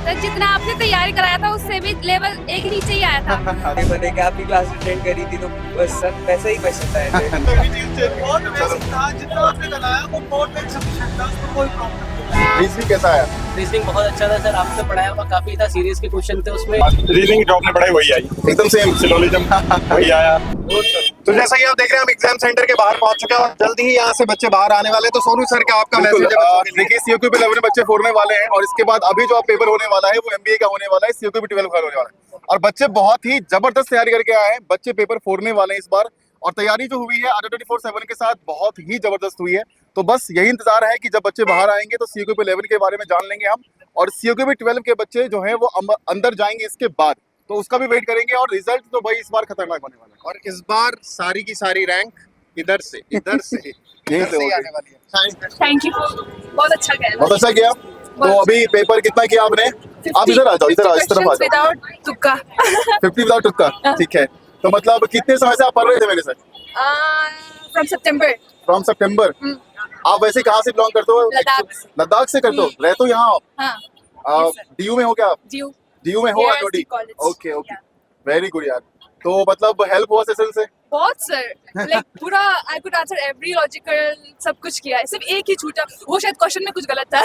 Sir जितना आपने तैयारी कराया था उससे भी लेवल एक नीचे ही आया था। मैंने कि आपकी क्लास अटेंड करी थी तो बस सब वैसे ही क्वेश्चन आए थे। बहुत बेसिक था, जितना आपने लगाया वो मोर देन सफिशिएंट था, उसमें कोई प्रॉब्लम नहीं। रीजनिंग कैसा आया? रीजनिंग बहुत अच्छा था सर, आपने पढ़ाया हुआ काफी था, सीरीज के क्वेश्चन थे उसमें। रीजनिंग जो आपने पढ़ाई वही आई, एकदम सेम सिलोजिज्म वही आया। तो जैसा कि आप देख रहे हैं हम एग्जाम सेंटर के बाहर पहुंच चुके हैं और जल्दी ही यहाँ से बच्चे बाहर आने वाले हैं। तो सोनू सर का आपका मैसेज है बच्चों के लिए? देखिए सीयूक्यूपी 11 में बच्चे फोड़ने वाले हैं और इसके बाद अभी जो पेपर होने वाला है वो एमबीए का होने वाला है, सीयूक्यूपी 12 का होने वाला है और बच्चे बहुत ही जबरदस्त तैयारी करके आए हैं। बच्चे पेपर फोड़ने वाले हैं इस बार और तैयारी जो हुई है आर 24/7 के साथ बहुत ही जबरदस्त हुई है। तो बस यही इंतजार है कि जब बच्चे बाहर आएंगे तो सीयूक्यूपी 11 के बारे में जान लेंगे हम और सीयूक्यूपी 12 के बच्चे जो है वो अंदर जाएंगे इसके बाद, तो उसका भी वेट करेंगे। और रिजल्ट तो भाई इस बार खतरनाक होने वाला है और इस बार सारी की सारी रैंक इधर से यहीं से आने वाली है। थैंक यू, बहुत अच्छा गया। बहुत अच्छा किया। तो अभी पेपर कितना किया आपने? आप इधर आ जाओ, इधर आओ, इस तरफ आ जाओ। विदाउट तुक्का। 50 विदाउट तुक्का, ठीक है। तो मतलब कितने समय से आप पढ़ रहे थे मेरे से? From September. From September. आप वैसे कहाँ से बिलोंग करते हो? लद्दाख से। लद्दाख से करते हो? रहते हो यहाँ? हाँ, डीयू में हो क्या आप? डीयू में हो? Yes, IOD? college. Okay okay, very good यार। तो मतलब हेल्प हुआ सेशन से? बहुत सर, लाइक पूरा I could answer every logical, सब कुछ किया है, सिर्फ एक ही छूटा, वो शायद क्वेश्चन में कुछ गलत था।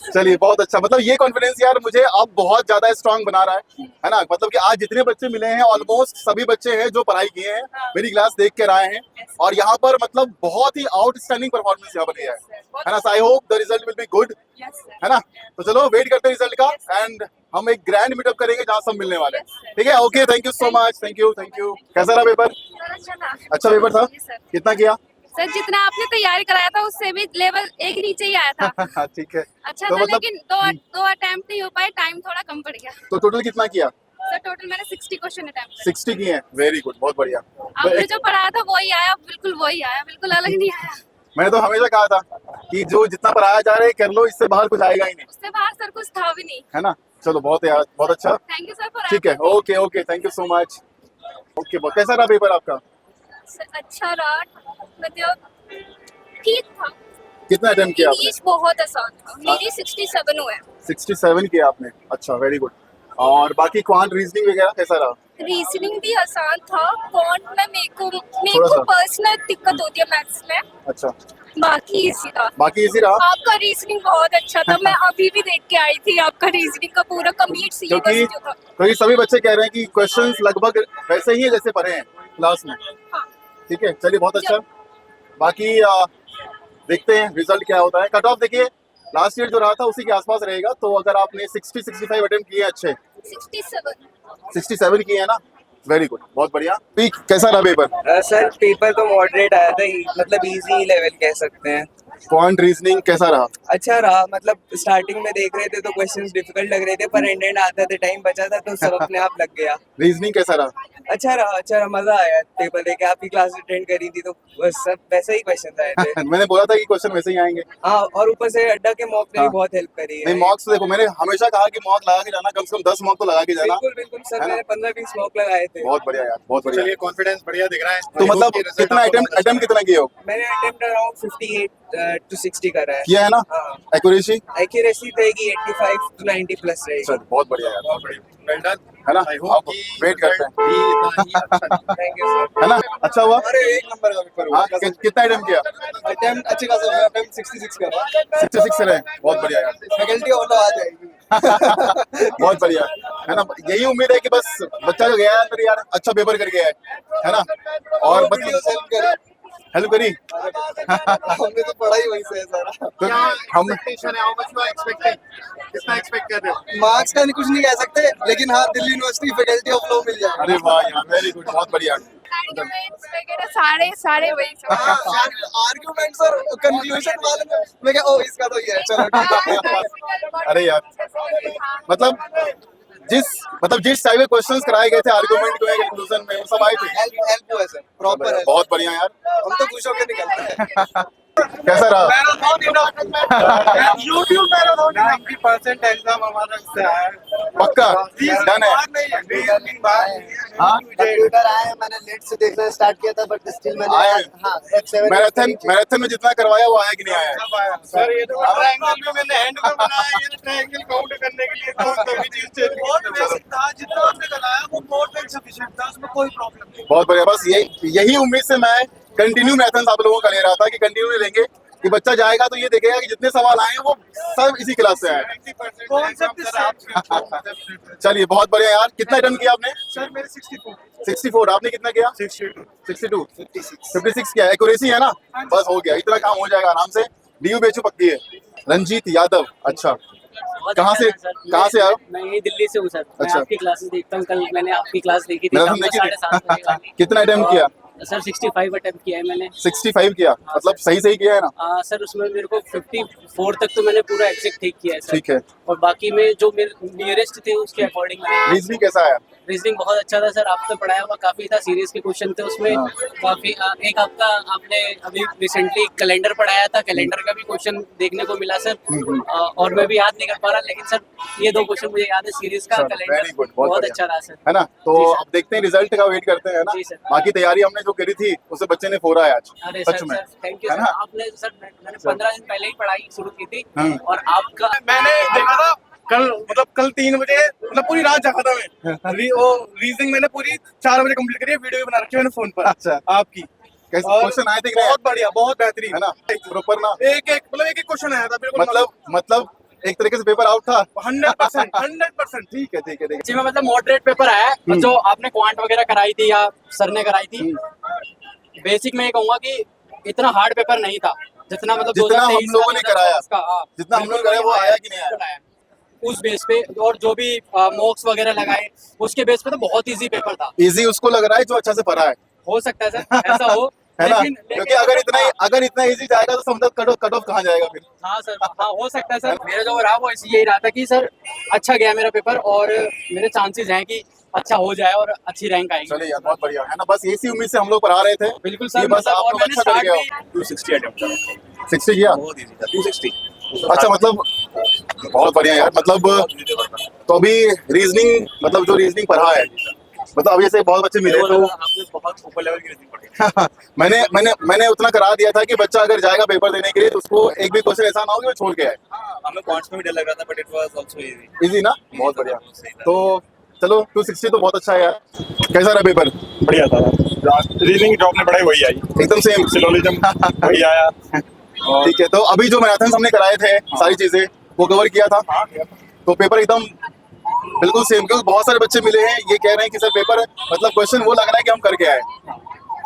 चलिए बहुत अच्छा। मतलब ये कॉन्फिडेंस यार मुझे अब बहुत ज्यादा स्ट्रांग बना रहा है ना। मतलब कि आज जितने बच्चे मिले हैं ऑलमोस्ट सभी बच्चे हैं जो पढ़ाई किए हैं, मेरी क्लास देख कर आए हैं और यहाँ पर मतलब बहुत ही आउटस्टैंडिंग परफॉर्मेंस यहाँ पर किया है ना। I hope the result will be good, है ना। तो चलो वेट करते हैं रिजल्ट का एंड हम एक ग्रैंड मीटअप करेंगे जहाँ सब मिलने वाले हैं, ठीक है। Okay, thank you so much, thank you. कैसा रहा पेपर? अच्छा पेपर था। कितना किया? सर जितना आपने तैयारी कराया था उससे भी लेवल एक नीचे ही आया था। ठीक है। अच्छा तो था, मतलब लेकिन दो अटेम्प्ट नहीं हो पाए, टाइम थोड़ा कम पड़ गया। तो टोटल कितना किया? सर टोटल मैंने 60 क्वेश्चन अटेम्प्ट 60 किए हैं, वेरी गुड, बहुत बढ़िया। आपने जो पढ़ाया था वही आया, बिल्कुल वही आया, बिल्कुल अलग नहीं आया। मैंने तो हमेशा कहा था कि जो जितना पढ़ाया जा रहा है कर लो, इससे बाहर कुछ आएगा ही नहीं, उससे बाहर सर कुछ था भी नहीं, है ना। चलो बहुत यार, बहुत अच्छा। Thank you sir for. ठीक है, okay okay, thank you so much. Okay, बहुत कैसा रहा पेपर आपका? अच्छा रहा, मतलब ठीक था। कितना अटेम्प्ट किया आपने? इंग्लिश बहुत आसान था, मेरी 67 हुए। 67 किया आपने, अच्छा वेरी गुड। और बाकी क्वांट रीजनिंग वगैरह कैसा रहा? रीजनिंग भी आसान था, क्वांट में मेरे को थोड़ा सा। पर्सनल दिक्कत होती है मैथ्स में, अच्छा, बाकी इजी था। बाकी इजी रहा आपका रीजनिंग बहुत अच्छा था, मैं अभी भी देख के आई थी आपका रीजनिंग का पूरा कंप्लीट सिलेबस क्योंकि जो था। क्योंकि सभी बच्चे कह रहे हैं कि क्वेश्चंस लगभग वैसे ही है जैसे पढ़े हैं क्लास में। हाँ। ठीक है, चलिए बहुत अच्छा। बाकी देखते हैं रिजल्ट क्या होता है। कट ऑफ देखिए लास्ट ईयर जो रहा था उसी के आसपास रहेगा, तो अगर आपने 60-65 अटेम्प्ट किए अच्छे, 67 किए हैं ना, वेरी गुड, बहुत बढ़िया। कैसा रहा पेपर? सर पेपर तो मॉडरेट आया था, मतलब इजी लेवल कह सकते हैं। क्वांट रीजनिंग कैसा रहा? अच्छा रहा, मतलब स्टार्टिंग में देख रहे थे तो क्वेश्चंस डिफिकल्ट लग रहे थे, पर एंड आते थे टाइम बचा था तो सब अपने आप लग गया। रीजनिंग कैसा रहा? अच्छा रहा, मजा आया पेपर देके। आपकी क्लास अटेंड करी थी तो बस सब वैसे ही क्वेश्चन आए थे। मैंने बोला था कि क्वेश्चन वैसे ही आएंगे। हाँ, और ऊपर से अड्डा के मॉक ने भी बहुत हेल्प करी है। नहीं, मॉक्स तो देखो, मैंने हमेशा कहा कि मॉक लगा के जाना, कम से कम 10 मॉक तो लगा के जाना। बिल्कुल बिल्कुल सर, मैंने 15-20 मॉक लगाए थे। बहुत बढ़िया यार, बहुत बढ़िया। चलिए कॉन्फिडेंस बढ़िया दिख रहा है। तो मतलब कितना अटेम्प्ट कितना किए हो? मैंने अटेम्प्ट अराउंड 58 to 60 करा है। किया है ना? हाँ। एक्यूरेसी एक्यूरेसी रहेगी 85 to 90 प्लस रहेगी। चल बहुत बढ़िया यार, बहुत बढ़िया, वेल डन। है ना। आई अब होप कि वेट करते हैं, थैंक यू सर। है ना। अच्छा हुआ। अरे एक नंबर का पेपर हुआ। हाँ, कितना अटेम्प्ट किया? अटेम्प्ट अच्छे खासा हुआ, अटेम्प्ट 66 कर रहा है। 66 रहे, बहुत बढ़िया यार। फैकल्टी ऑफ आ जाएगी। बहुत बढ़िया, है ना। यही उम्मीद है कि बस बच्चा जो गया है अंदर यार अच्छा पेपर कर गया है ना। और वीडियो हेल्प करी। हमने तो पढ़ाई वहीं से है सारा। तो हम कितना एक्सपेक्ट कर रहे हो? मार्क्स का कुछ नहीं कह सकते, लेकिन हाँ Delhi university faculty of law मिल जाए। अरे वाह यार, वेरी गुड, बहुत बढ़िया। आर्गुमेंट्स वगैरह सारे वही सब। आर्गुमेंट्स और कंक्लूजन वाले में मैं क्या, ओ इसका तो ये है, चलो ठीक है। अरे यार, मतलब जिस टाइप के क्वेश्चंस कराए गए थे आर्गुमेंट में, कंक्लूजन में, वो सब आए थे। हेल्प हुआ सर, प्रॉपर है। बहुत बढ़िया यार। हम तो खुश होकर निकलते हैं। कैसा रहा? YouTube मैराथन 90% एग्जाम हमारा इससे आया है। पक्का डन है। हाँ कंप्यूटर आया है, मैंने लेट से देखना स्टार्ट किया था बट स्टिल मैंने आया है। हाँ F7 मैराथन में जितना करवाया वो आया कि नहीं आया? सर ये तो ट्रायंगल भी मैंने हैंड में बनाया, ये ट्रायंगल काउंट करने के लिए तो कभी चीज चेंज बहुत बेसिक था, जितना हमने बनाया वो मोर देन सफिशिएंट था, उसमें कोई प्रॉब्लम नहीं। बहुत बढ़िया। बस यही उम्मीद से मैं कंटिन्यू मैराथन आप लोगों का ले रहा था कि कंटिन्यू लेंगे कि बच्चा जाएगा तो ये देखेगा कि जितने सवाल आए हैं वो सब इसी क्लास से आए हैं। कॉन्सेप्ट चलिए बहुत बढ़िया यार। कितना अटेम्प्ट किया आपने? सर मेरे 64 64। आपने कितना किया? 62 56 किया। एक्यूरेसी है ना? बस हो गया, इतना काम हो जाएगा आराम से। डीयू बेचू पक्की है। रंजीत यादव, अच्छा कहाँ से आए हो? मैं यही दिल्ली से हूँ सर। मैं अच्छा। आपकी क्लासेस देखता हूँ। कल मैंने आपकी क्लास देखी थी मैराथन शाम को देखी 7:30 बजे थी? वाली। कितना अटेम्प्ट किया? सर 65 अटेम्प्ट किया है मैंने। 65 किया, मतलब सही किया है ना? सर उसमें मेरे को 54 तक तो मैंने पूरा एग्जैक्ट ठीक किया है सर। ठीक है। और बाकी में जो मेरे नियरेस्ट थे उसके अकॉर्डिंग मैंने रीजनिंग कैसा आया? रीजनिंग बहुत अच्छा था सर। आपने पढ़ाया हुआ काफी था, सीरीज के क्वेश्चन थे उसमें। हाँ। काफी एक आपका आपने अभी रिसेंटली कैलेंडर पढ़ाया था, कैलेंडर का भी क्वेश्चन देखने को मिला सर। और मैं भी याद नहीं कर पा रहा, लेकिन सर ये 2 क्वेश्चन मुझे याद है सीरीज का, वेरी कैलेंडर गुड, बहुत बढ़िया। अच्छा रहा सर। है ना? तो जी सर। अब देखते हैं रिजल्ट का वेट करते हैं ना। जी सर। बाकी तैयारी हमने जो करी थी उससे बच्चे ने फोड़ा है आज। अरे सच सर में थैंक यू है सर। ना? आपने सर मैंने 15 दिन पहले ही पढ़ाई शुरू की थी हम्म। और आपका मैंने देखा था कल 3 बजे, मतलब पूरी रात जागा था मैं। वो रीजनिंग मैंने पूरी 4 बजे कंप्लीट करी है, वीडियो भी बना रखी है मैंने फोन पर अच्छा। आपकी। कैसे और क्वेश्चन आए थे कि नहीं? बहुत बढ़िया, बहुत बेहतरीन है ना? प्रॉपर ना? एक क्वेश्चन आया था बिल्कुल, मतलब एक तरीके से पेपर आउट था। 100%। ठीक है। जी में मतलब मॉडरेट पेपर आया है। जो आपने क्वांट वगैरह कराई थी या सर ने कराई थी, बेसिक में ये कहूंगा कि इतना हार्ड पेपर नहीं था जितना मतलब जितना हम 2023 लोगों ने का कराया। उसका, हाँ, जितना हम लोगों ने कराया वो आया कि नहीं आया? उस बेस पे और जो भी मॉक्स वगैरह लगाए उसके बेस पे तो बहुत इजी पेपर था। इजी उसको लग रहा है जो अच्छा से पढ़ा है। हो सकता है सर ऐसा हो। है ना? लेकिन क्योंकि अगर इतना इजी जाएगा तो समझो कट ऑफ कहाँ जाएगा फिर? हाँ सर, हाँ हो सकता है सर। मेरा जो रहा वो यही रहा था कि सर अच्छा गया मेरा पेपर और मेरे चांसेस हैं कि अच्छा हो जाए और अच्छी रैंक आएगी। चलिए यार बहुत बढ़िया है ना। बस इसी उम्मीद से हम लोग पढ़ा रहे थे। बिल्कुल सर, ये बस मतलब आप और लोग मैंने अच्छा कर start गए भी- हो। 260 अटेम्प्ट था, 60 किया? बहुत इजी था। 260 अच्छा, मतलब बहुत बढ़िया यार। मतलब तो अभी रीजनिंग, मतलब जो रीजनिंग पढ़ा है, मतलब अभी से बहुत बच्चे मिले तो आपने बहुत ऊपर लेवल की रीजनिंग पढ़ी। मैंने उतना करा दिया था कि बच्चा अगर जाएगा पेपर देने के लिए तो उसको एक भी क्वेश्चन ऐसा ना हो कि वो छोड़ के आए। हमें क्वांट्स में भी डर लग रहा था, but it was also easy. Easy ना? बहुत बढ़िया। तो चलो 260 तो बहुत अच्छा है यार। कैसा रहा पेपर? बढ़िया था। रीजनिंग जो आपने पढ़ाई वही आई, एकदम सेम सिलोजिज्म वही आया। ठीक है। तो अभी जो मैराथन हमने कराए थे सारी चीजें वो कवर किया था, तो पेपर एकदम बिल्कुल सेम। क्योंकि बहुत सारे बच्चे मिले हैं ये कह रहे हैं कि सर पेपर मतलब क्वेश्चन वो लग रहा है कि हम करके आए,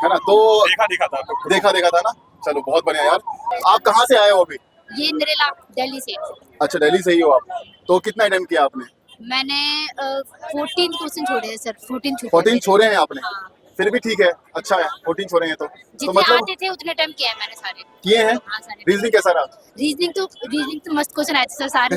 है ना? तो देखा था आपको। देखा था ना। चलो बहुत बढ़िया यार। आप कहाँ से आए हो अभी? ये नरेला दिल्ली से। अच्छा, दिल्ली से ही हो आप। तो कितना अटेम्प्ट किया आपने? मैंने 14 क्वेश्चन छोड़े हैं सर। 14 छोड़े हैं आपने? हाँ। फिर भी ठीक है, अच्छा है। 14 छोड़े हैं तो जितने मतलब आते थे उतने टाइम किया है मैंने सारे। किए हैं। हाँ सारे। रीजनिंग कैसा रहा? रीजनिंग तो मस्त क्वेश्चन आए थे सर सारे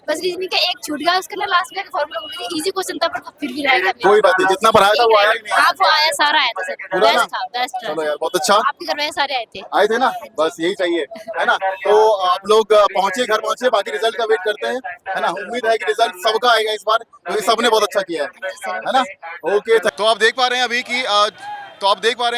बस रीजनिंग का एक छूट गया, उसका ना लास्ट में फॉर्मूला बोल रही इजी क्वेश्चन था पर फिर भी रह गया। कोई बात नहीं, जितना पढ़ाया था वो आया कि नहीं आया? हाँ वो आया, सारा आया था सर। पूरा ना? बेस्ट था, बेस्ट था। चलो यार बहुत अच्छा। आपके घर में सारे आए थे। आए थे ना, बस यही चाहिए, है ना? तो आप लोग पहुंचे, घर पहुंचे, बाकी रिजल्ट का वेट करते हैं, है ना? उम्मीद है कि रिजल्ट सबका आएगा इस बार, क्योंकि सबने बहुत अच्छा किया है ना? ओके। तो आप देख पा रहे हैं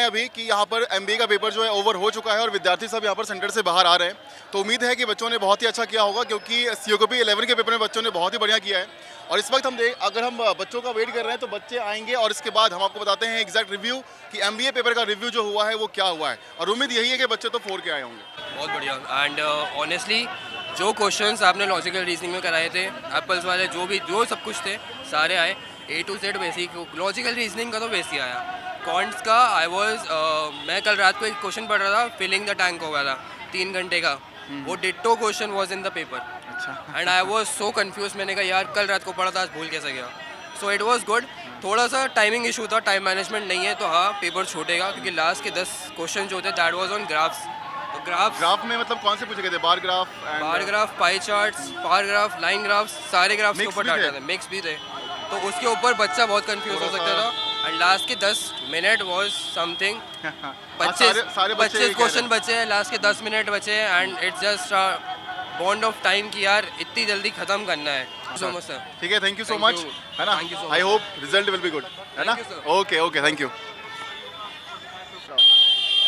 अभी कि यहाँ पर एमबीए का पेपर जो है ओवर हो चुका है और विद्यार्थी सब यहाँ पर सेंटर से बाहर आ रहे हैं। तो उम्मीद है कि बच्चों ने बहुत ही अच्छा किया होगा, क्योंकि सीओपी 11 के पेपर में बच्चों ने बहुत ही बढ़िया किया है। और इस वक्त अगर हम बच्चों का वेट कर रहे हैं तो बच्चे आएंगे और इसके बाद हम आपको बताते हैं एग्जैक्ट रिव्यू कि एमबीए पेपर का रिव्यू जो हुआ है वो क्या हुआ है। और उम्मीद यही है कि बच्चे तो 4 के आए होंगे। बहुत बढ़िया। एंड ऑनेस्टली जो क्वेश्चंस आपने लॉजिकल रीजनिंग में कराए थे, एप्पल्स वाले जो सब कुछ थे सारे आए। A to Z basic. Logical reasoning का तो बेसिक आया। क्वांट्स का मैं कल रात को एक क्वेश्चन पढ़ रहा था, फिलिंग द टैंक हो गया था 3 घंटे का। वो ditto question was in the paper. अच्छा। And I was so confuse. मैंने कहा यार कल रात को पढ़ा था, आज भूल कैसे गया। So it was good. थोड़ा सा टाइमिंग इशू था, टाइम मैनेजमेंट नहीं है तो हाँ पेपर छूटेगा, क्योंकि लास्ट के 10 क्वेश्चन जो थे दैट वाज ऑन ग्राफ्स। तो ग्राफ में मतलब कौन से पूछे गए थे? Bar graph, pie charts, bar graph, line graph, सारे ग्राफ्स के Mix ऊपर भी थे? डाटा थे, मिक्स भी थे। तो उसके ऊपर बच्चा बहुत कंफ्यूज हो सकता था। एंड लास्ट के 10 मिनट वाज समथिंग सारे बच्चे 25 क्वेश्चन बचे हैं, लास्ट के 10 मिनट बचे हैं and it's just bond of time कि यार इतनी जल्दी खत्म करना है. So much sir. ठीक है, thank you so Thank much, you. है ना. Thank you so I much. Hope result will be good, है ना. Thank you, sir. Okay okay, thank you.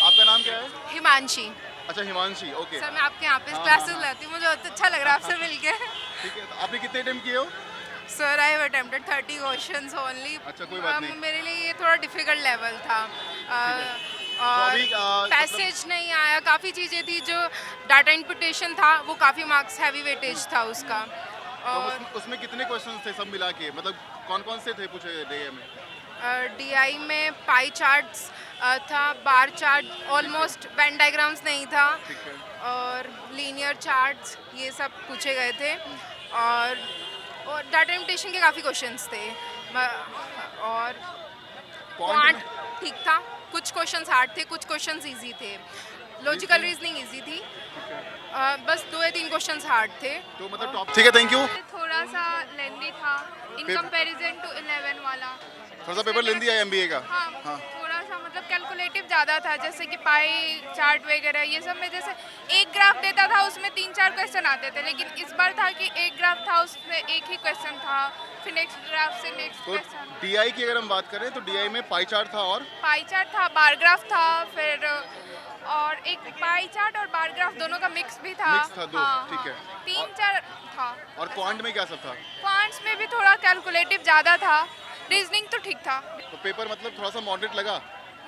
आपका नाम क्या है? हिमांशी अच्छा, हिमांशी. ओके, सर मैं आपके यहाँ पे क्लासेस लेती हूँ, मुझे बहुत अच्छा लग रहा है आपसे मिलके. ठीक है. तो आपने कितने अटेम्प्ट किए हो? Sir I have attempted 30 questions only. अच्छा, कोई बात नहीं. मेरे लिए ये थोड़ा डिफिकल्ट लेवल था. और अभी, पैसेज नहीं आया, काफ़ी चीज़ें थी. जो डाटा इनपुटेशन था वो काफ़ी मार्क्स हैवी वेटेज था उसका. तो और उसमें कितने क्वेश्चन थे सब मिला के, मतलब कौन कौन से थे पूछे डीए में? डीआई में पाई चार्ट्स था, bar chart, almost Venn diagrams नहीं था, ठीक है. और लीनियर चार्ट्स ये सब पूछे गए थे. और डाटा इनपुटेशन के काफ़ी क्वेश्चंस थे. और क्वांट ठीक था, कुछ क्वेश्चंस हार्ड थे, कुछ क्वेश्चंस इजी थे. लॉजिकल रीजनिंग इजी थी. बस 2 या 3 क्वेश्चंस हार्ड थे. तो मतलब टॉप. ठीक है, थैंक यू. थोड़ा सा लेंदी था इन पेपर- कंपैरिजन टू 11 वाला. थोड़ा सा पेपर लेंदी है एमबीए का. हाँ, थोड़ा सा मतलब कैलकुलेटिव ज़्यादा था, जैसे कि पाई चार्ट वगैरह ये सब में. जैसे एक ग्राफ देता था उसमें 3-4 क्वेश्चन आते थे, लेकिन इस बार था कि एक ग्राफ था उसमें एक ही क्वेश्चन था, फिर नेक्स्ट ग्राफ से नेक्स्ट तो क्वेश्चन. डीआई की अगर हम बात करें तो डीआई में पाई चार्ट था और पाई चार्ट था, बार ग्राफ था, फिर और एक पाई चार्ट और बार ग्राफ दोनों का मिक्स भी था. मिक्स था, 2. ठीक है. 3-4 था. और क्वांट में क्या सब था? क्वांट्स में भी थोड़ा कैलकुलेटिव ज़्यादा था. रीजनिंग तो ठीक था, तो पेपर मतलब थोड़ा सा मॉडरेट लगा.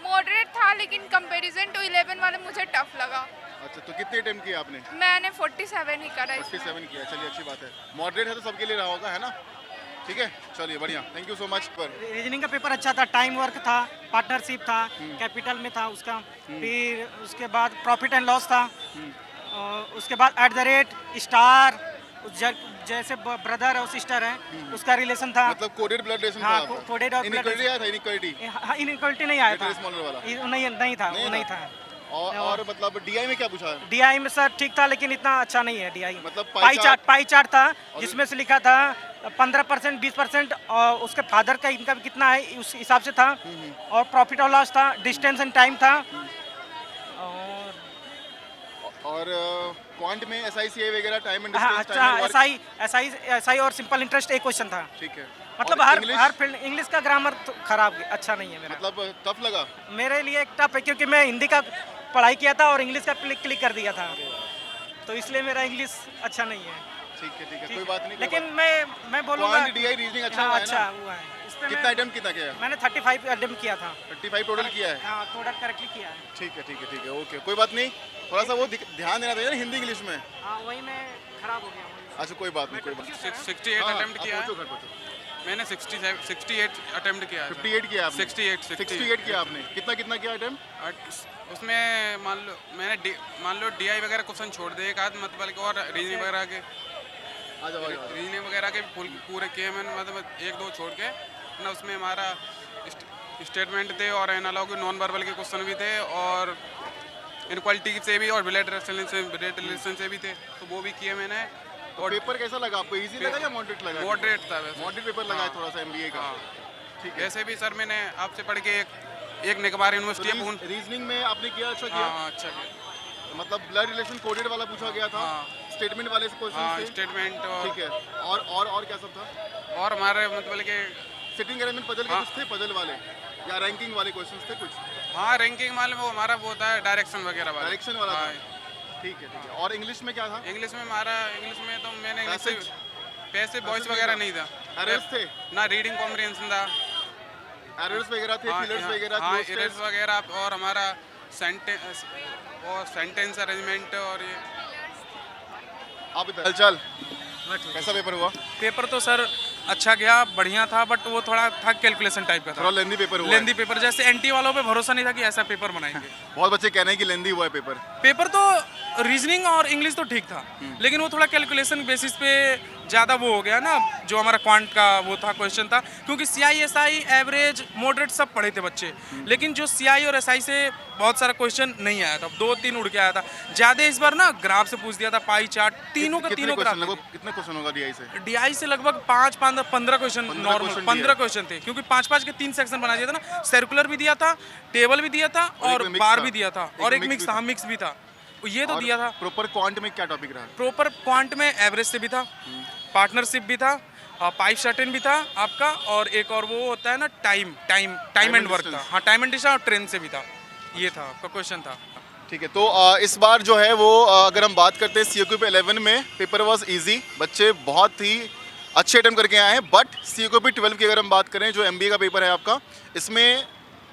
मॉडरेट था, लेकिन कंपैरिजन टू 11 वाले मुझे टफ लगा. अच्छा, तो कितने अटेम्प्ट किए आपने? मैंने 47 ही करा इसमें. 47 किया. चलिए, अच्छी बात है. मॉडरेट है तो सबके लिए रहा होगा, है ना. ठीक है, चलिए, बढ़िया. Thank you so much. पर रीजनिंग का पेपर अच्छा था, टाइम वर्क था, पार्टनरशिप था, कैपिटल में था उसका. फिर उसके बाद प्रॉफिट एंड लॉस था. और उसके बाद एट द रेट स्टार, जैसे ब्रदर और सिस्टर है उसका रिलेशन था. मतलब कोडेड ब्लड रिलेशन हाँ, था. कोडेड और इनइक्वालिटी आया था. इनइक्वालिटी इनइक्वालिटी नहीं आया था. स्मॉलर वाला नहीं था, वो नहीं था. और मतलब डीआई में क्या पूछा है? डीआई में सर ठीक था, लेकिन इतना अच्छा नहीं है. डीआई मतलब पाई चार्ट था, जिसमें से लिखा था 15%, 20%, और उसके फादर का इनकम कितना है उस हिसाब से था. और प्रॉफिट और लॉस था, डिस्टेंस एंड टाइम था. और क्वांट में एसआईसीआई वगैरह, टाइम एंड हाँ, डिस्टेंस, अच्छा, एसआई और सिंपल इंटरेस्ट एक क्वेश्चन था. ठीक है. मतलब और हर फील्ड. इंग्लिश का ग्रामर तो खराब, अच्छा नहीं है मेरा. मतलब टफ लगा. मेरे लिए एक टफ है, क्योंकि मैं हिंदी का पढ़ाई किया था और इंग्लिश का क्लिक कर दिया था, तो इसलिए मेरा इंग्लिश अच्छा नहीं है. ठीक है, ठीक है, कोई बात नहीं. लेकिन मैं बोलूँगा क्वांट डीआई रीजनिंग अच्छा हुआ है अच्छा ना. हुआ है. इसमें कितना अटेम्प्ट कितना किया? मैंने 35 अटेम्प्ट किया था. 35 टोटल किया है. हाँ, टोटल करेक्टली किया है. ठीक है, ठीक है, ठीक है, ओके, कोई बात नहीं. थोड़ा सा वो ध्यान देना चाहिए ना हिंदी इंग्लिश में. हाँ, वही मैं खराब हो गया हूँ. अच्छा, कोई बात नहीं, कोई बात नहीं. 68 अटेम्प्ट किया है. पहुंचो, घर पहुंचो. मैंने 68 अटेम्प्ट किया है. 58 किया आपने. 68 किया आपने. कितना किया अटेम्प्ट? उसमें मान लो डीआई वगैरह क्वेश्चन छोड़ दे, एक आध मतलब और रीजनिंग वगैरह के आ जाओ. रीजनिंग वगैरह के पूरे किए मैंने, मतलब 1-2 छोड़ के ना. उसमें हमारा स्टेटमेंट थे और एनालॉग नॉन वर्बल के क्वेश्चन भी थे, और इनक्वालिटी से भी और ब्लड रिलेशन से भी थे, तो वो भी किए मैंने. और पेपर कैसा लगा आपको? इजी लगा या मॉडरेट लगा? मॉडरेट था वैसे. मॉडरेट पेपर लगा है थोड़ा सा एमबीए का. ठीक है. वैसे भी सर मैंने आपसे पढ़ के एक निकबार यूनिवर्सिटी रीजनिंग में आपने किया अच्छा किया. हाँ, अच्छा किया. मतलब ब्लड रिलेशन कोडेड वाला पूछा गया था. स्टेटमेंट वाले से क्वेश्चन थे. स्टेटमेंट. ठीक है. और क्या सब था? और हमारे मतलब के सिटिंग अरेंजमेंट पजल के कुछ थे, पजल वाले या रैंकिंग वाले क्वेश्चंस थे कुछ? हाँ, रैंकिंग वाले वो हमारा वो होता है डायरेक्शन वगैरह वाला. डायरेक्शन वाला था. ठीक है, ठीक है. और इंग्लिश में क्या था? इंग्लिश में तो मैंने पैसे वॉइस वगैरह नहीं था. एरर्स थे ना, रीडिंग कॉम्प्रिहेंशन था. एरर्स वगैरह थे, फिलर्स वगैरह. हाँ, एरर्स वगैरह, और हमारा सेंटेंस अरेंजमेंट. और ये आप इधर चल. कैसा पेपर हुआ? पेपर तो सर अच्छा गया, बढ़िया था, बट वो थोड़ा था कैलकुलेशन टाइप का था. थोड़ा लेंदी पेपर हुआ. लेंदी पेपर, जैसे एनटी वालों पे भरोसा नहीं था कि ऐसा पेपर बनाएंगे. बहुत बच्चे कह रहे हैं कि लेंदी हुआ है पेपर. पेपर तो रीजनिंग और इंग्लिश तो ठीक था, लेकिन वो थोड़ा कैलकुलेशन बेसिस पे ज़्यादा वो हो गया ना, जो हमारा क्वांट का वो था क्वेश्चन था, क्योंकि CI SI एवरेज मॉडरेट सब पढ़े थे बच्चे, लेकिन जो CI और SI से बहुत सारा क्वेश्चन नहीं आया था, 2-3 उड़ के आया था। ज़्यादा इस बार ना ग्राफ से पूछ दिया था, पाई चार्ट, तीनों का तीनों ग्राफ। कितने क्वेश्चन होगा DI से? DI से लगभग 15 क्वेश्चन नॉर्मल 15 क्वेश्चन थे, क्योंकि 5-5 के 3 सेक्शन बना दिया था ना, सर्कुलर भी दिया था, टेबल भी दिया था और बार भी दिया था, और एक मिक्स था, मिक्स भी था, ये तो दिया था। प्रॉपर क्वांट में क्या टॉपिक रहा? प्रॉपर क्वांट में एवरेज से भी था, पार्टनरशिप भी था, पाइप शर्टेन भी था आपका, और एक और वो होता है ना टाइम एंड वर्क था, हाँ टाइम एंड डिस्टेंस, और ट्रेन से भी था। ये था आपका क्वेश्चन था। ठीक है, तो इस बार जो है वो अगर हम बात करते हैं COQP 11 में पेपर वाज इजी, बच्चे बहुत ही अच्छे अटेम्प्ट करके आए हैं। बट COQP 12 की अगर हम बात करें, जो MBA का पेपर है आपका, इसमें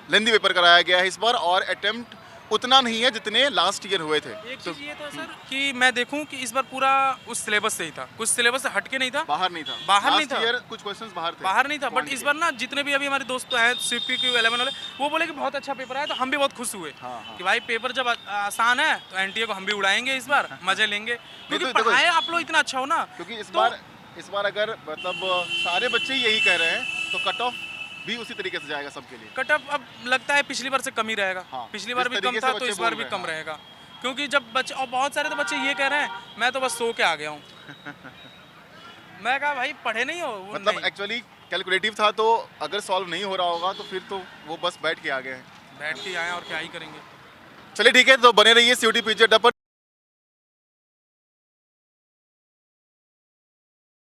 लेंदी पेपर कराया गया है इस बार, और अटेम्प्ट उतना नहीं है जितने लास्ट ईयर हुए थे। एक चीज़ ये था सर कि मैं देखूं कि इस बार पूरा उस सिलेबस से ही था, कुछ सिलेबस से हटके नहीं था, बाहर नहीं था, Last ईयर कुछ क्वेश्चंस बाहर नहीं था। बट इस बार ना जितने भी अभी हमारे दोस्त हैं COQP 11 वाले, वो बोले कि बहुत अच्छा पेपर आया, तो हम भी बहुत खुश हुए कि भाई पेपर जब आसान है तो NTA को हम भी उड़ाएंगे इस बार, मजे लेंगे, क्योंकि पढ़ाए आप लोग इतना अच्छा हो ना। क्योंकि इस बार अगर मतलब सारे बच्चे यही कह रहे हैं, तो कट ऑफ भी उसी तरीके से जाएगा सबके लिए। कट ऑफ अब लगता है पिछली बार से कम ही रहेगा। पिछली बार भी कम था, तो इस बार भी कम रहेगा, क्योंकि जब बच्चे, और बहुत सारे तो बच्चे ये कह रहे हैं, मैं तो बस सो के आ गया हूँ। मैं कहा भाई पढ़े नहीं हो, मतलब एक्चुअली कैलकुलेटिव था, तो अगर सॉल्व नहीं हो रहा होगा तो फिर तो वो बस बैठ के आ गए हैं। बैठ के आए और क्या ही करेंगे। चलिए ठीक है, तो बने रहिए COT PG अड्डा पर।